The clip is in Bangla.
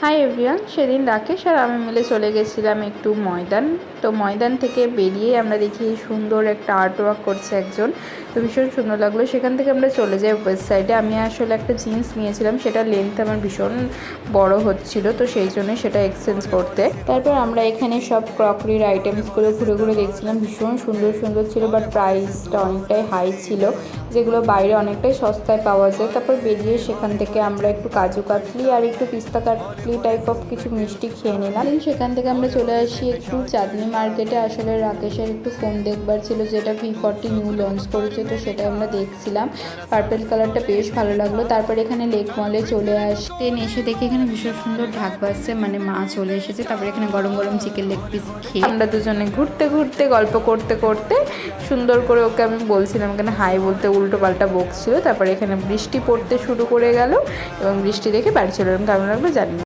হাই এভরিওয়ান, সেদিন রাকেশ আর আমি মিলে চলে গেছিলাম একটু ময়দান। তো ময়দান থেকে বেরিয়ে আমরা দেখি সুন্দর একটা আর্ট ওয়ার্ক করছে একজন, তো ভীষণ সুন্দর লাগলো। সেখান থেকে আমরা চলে যাই ওয়েস্ট সাইডে। আমি আসলে একটা জিন্স নিয়েছিলাম, সেটা লেন্থ আমার ভীষণ বড় হচ্ছিল, তো সেই জন্য সেটা এক্সচেঞ্জ করতে। তারপর আমরা এখানে সব ক্রকারির আইটেমসগুলো ঘুরে ঘুরে দেখছিলাম, ভীষণ সুন্দর সুন্দর ছিল, বাট প্রাইসটা অনেকটাই হাই ছিল, যেগুলো বাইরে অনেকটাই সস্তায় পাওয়া যায়। তারপর বেরিয়ে সেখান থেকে আমরা একটু কাজু কাতলি আর একটু পিস্তা কাতলি টাইপ অফ কিছু মিষ্টি খেয়ে নিলাম। সেখান থেকে আমরা চলে আসি একটু চাঁদনি মার্কেটে। আসলে রাকেশের একটু ফোন দেখবার ছিল, যেটা V40 নিউ লঞ্চ করেছে, তো সেটা আমরা দেখছিলাম। পার্পল কালারটা বেশ ভালো লাগলো। তারপর এখানে লেক মলে চলে আসতেন, এসে দেখি এখানে ভীষণ সুন্দর ঢাক বাজছে, মানে মা চলে এসেছে। তারপর এখানে গরম গরম চিকেন লেগ পিস খেয়ে আমরা দুজনে ঘুরতে ঘুরতে গল্প করতে করতে সুন্দর করে ওকে আমি বলছিলাম, এখানে হাই বলতে উল্টো পাল্টা বকছিল। তারপরে এখানে বৃষ্টি পড়তে শুরু করে গেল এবং বৃষ্টি দেখে বাড়ি চলে এলাম। কেমন লাগলো জানি না।